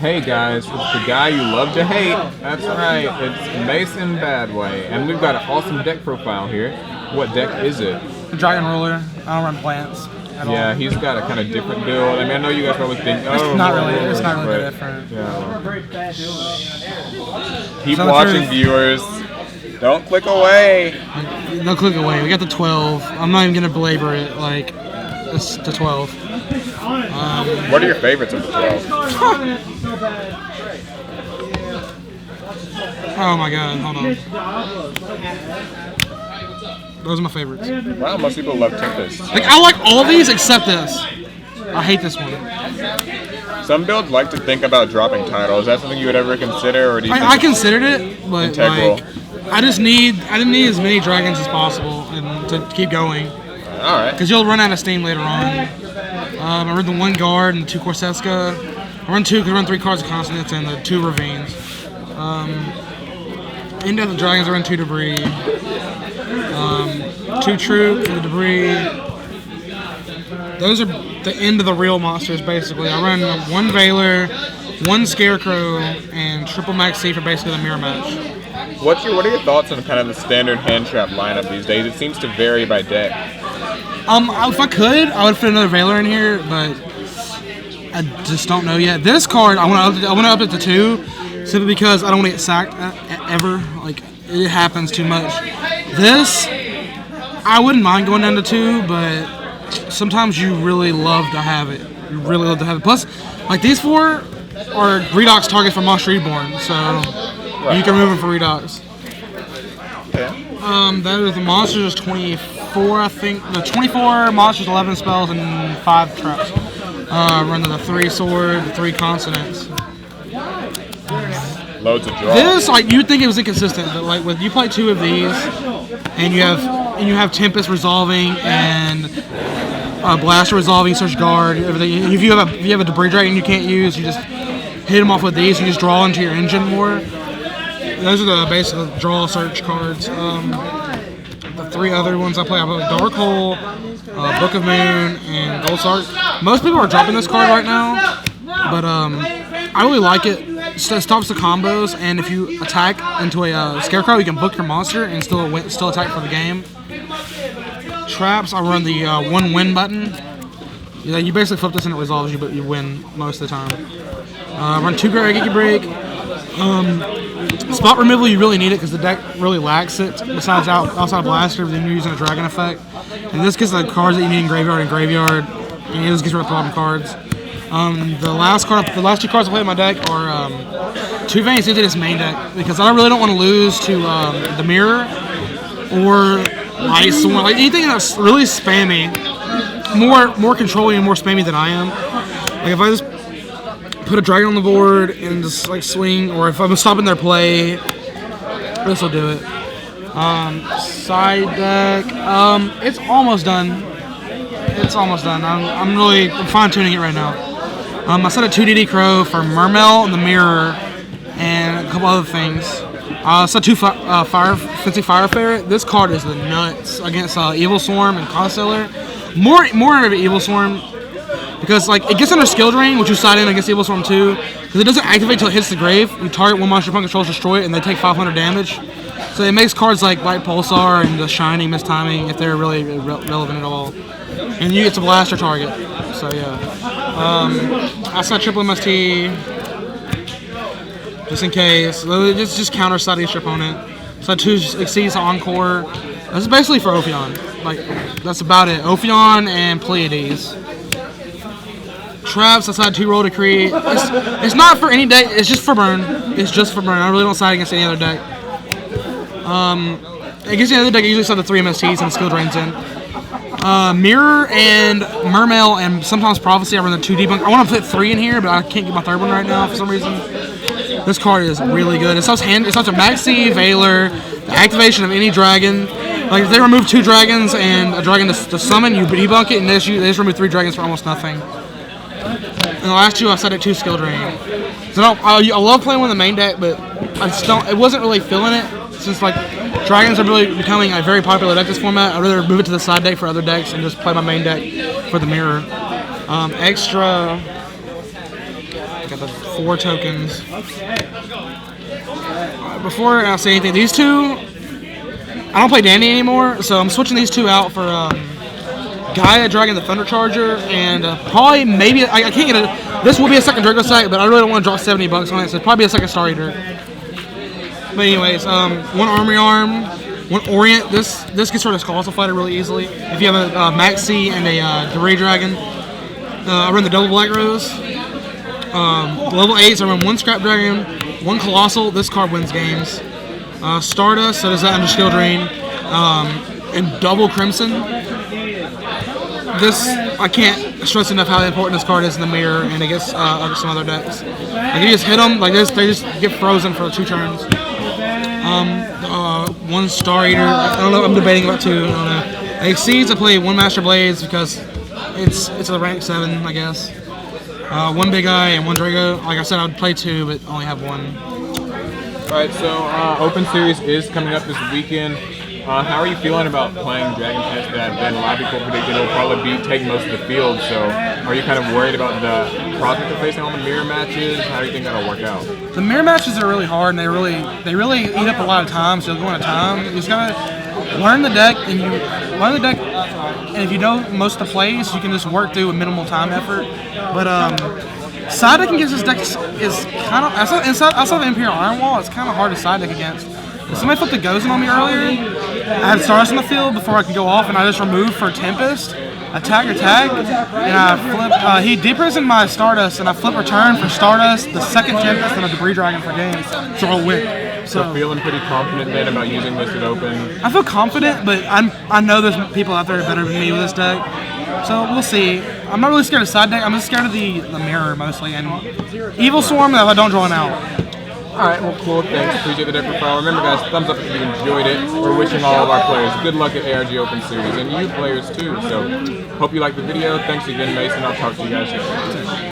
Hey guys, it's the guy you love to hate. That's right, it's Mason Badway. And we've got an awesome deck profile here. What deck is it? Dragon Ruler. I don't run plants. Yeah, he's got a kind of different build. I mean, I know you guys probably think, oh, it's not really different. Yeah. Keep watching, viewers. Don't click away. Don't click away. We got the 12. I'm not even gonna belabor it. Like, it's the 12. What are your favorites of the 12? Oh my god, hold on. Those are my favorites. Wow, most people love Tempest. Like, I like all these except this. I hate this one. Some builds like to think about dropping titles. Is that something you would ever consider, or do you think I considered it, but integral? Like, I didn't need as many dragons as possible and to keep going. All right. Because you'll run out of steam later on. I run the 1 guard and 2 Corseska. I run 2 because I run 3 cards of consonants and the 2 ravines. In Death of Dragons, I run 2 debris. 2 troop for the debris. Those are the end of the real monsters, basically. I run 1 Veiler, 1 Scarecrow, and triple max C for basically the mirror match. What are your thoughts on kind of the standard hand trap lineup these days? It seems to vary by deck. If I could, I would fit another Veiler in here, but I just don't know yet. This card, I want to up it to 2, simply because I don't want to get sacked ever. Like, it happens too much. This, I wouldn't mind going down to 2, but sometimes you really love to have it. You really love to have it. Plus, like, these 4 are Redox targets for Monster Reborn, so you can remove them for Redox. Yeah. That is the monsters is 24, I think. The 24 monsters, 11 spells, and 5 traps. Run the 3 sword, 3 consonants. Loads of draw. This, like, you'd think it was inconsistent, but like, when you play 2 of these, and you have Tempest resolving and Blaster resolving, search guard, everything. If you have a debris dragon you can't use, you just hit them off with these. You just draw into your engine more. Those are the basic draw search cards. The 3 other ones I play, I play Dark Hole, Book of Moon, and Gold Sark. Most people are dropping this card right now, but I really like it. It stops the combos, and if you attack into a Scarecrow, you can book your monster and still attack for the game. Traps, I run the 1 win button. Yeah, you basically flip this and it resolves you, but you win most of the time. Run 2 Great Geeky Break. Spot removal, you really need it because the deck really lacks it. Besides outside of Blaster, then you're using a dragon effect. And this gets the cards that you need in graveyard, and this gets rid of problem cards. The last 2 cards I play in my deck are 2 Veins into this main deck because I really don't want to lose to the Mirror or Ice, like anything that's really spammy, more controlling and more spammy than I am. Like if I just put a dragon on the board and just like swing, or if I'm stopping their play, this will do it. Side deck, it's almost done. I'm fine tuning it right now. I set a 2 DD Crow for Mermail and the Mirror and a couple other things. I set 2 Fancy Fire Ferret. This card is the nuts against Evil Swarm and Constellar. More of Evil Swarm because like it gets under skill drain, which you side in against Evil Swarm too, because it doesn't activate until it hits the grave. You target 1 monster opponent controls, destroy it, and they take 500 damage. So it makes cards like Light Pulsar and the Shining Mistiming, if they're really relevant at all. And you get to Blaster target. So yeah. I set triple MST just in case. Just counter side against your opponent. So 2 Exceeds Encore. This is basically for Ophion. Like, that's about it. Ophion and Pleiades. Traps, I side 2 Roll Decree. It's not for any deck, it's just for burn. I really don't side against any other deck. Against the other deck, I usually side the 3 MSTs and the skill drains in. Mirror and Mermail and sometimes Prophecy, I run the 2 Debunk. I want to put 3 in here, but I can't get my 3rd one right now for some reason. This card is really good. It starts a Maxi, Veiler, the activation of any dragon. Like if they remove 2 dragons and a dragon to summon, you debunk it, and they just remove 3 dragons for almost nothing. And the last 2 I set at 2 skill drain. So I love playing with the main deck, but I just don't. It wasn't really feeling it since like dragons are really becoming a very popular deck this format. I'd rather move it to the side deck for other decks and just play my main deck for the Mirror. Extra. I got the 4 tokens. Before I say anything, these two, I don't play Dandy anymore, so I'm switching these two out for Gaia Dragon the Thunder Charger, and probably maybe I can't get a. This will be a second Draco site, but I really don't want to drop $70 on it, so probably a second Star Eater. But anyways, 1 Armory Arm, 1 Orient. This gets rid of Colossal Fighter really easily. If you have a Maxi and a Debris Dragon, I run the double Black Rose. Level 8s, I run 1 Scrap Dragon, 1 Colossal. This card wins games. Stardust, so does that under Skill Drain, and double Crimson. This, I can't stress enough how important this card is in the mirror and against some other decks. Like, you just hit them like this, they just get frozen for 2 turns. 1 Star Eater, I don't know, I'm debating about 2, I don't know. Exceeds, I play 1 Master Blades because it's a rank 7, I guess. 1 Big Eye and 1 Drago. Like I said, I would play 2, but only have 1. Alright, so Open Series is coming up this weekend. How are you feeling about playing Dragon Test that Ben? A lot of people predicted it'll probably take most of the field, so are you kind of worried about the prospect of facing on the mirror matches? How do you think that'll work out? The mirror matches are really hard, and they really eat up a lot of time, so you'll go into time. You just gotta learn the deck, and if you know most of the plays, you can just work through a minimal time effort. But side decking against this deck is kind of outside the Imperial Iron Wall. It's kind of hard to side deck against. Somebody flipped the Gozen on me earlier. I had Stardust in the field before I could go off, and I just removed for Tempest, attack, and I flipped. He deep-prisoned my Stardust, and I flipped return for Stardust, the second Tempest, and a Debris Dragon for games. So I'll win. So feeling pretty confident then about using this at Open? I feel confident, but I know there's people out there better than me with this deck. So we'll see. I'm not really scared of side deck. I'm just scared of the mirror mostly, and Evil Swarm if I don't draw an out. Alright, well cool, thanks. Appreciate the deck profile. Remember guys, thumbs up if you enjoyed it. We're wishing all of our players good luck at ARG Open Series, and you players too. So, hope you liked the video. Thanks again, Mason. I'll talk to you guys soon.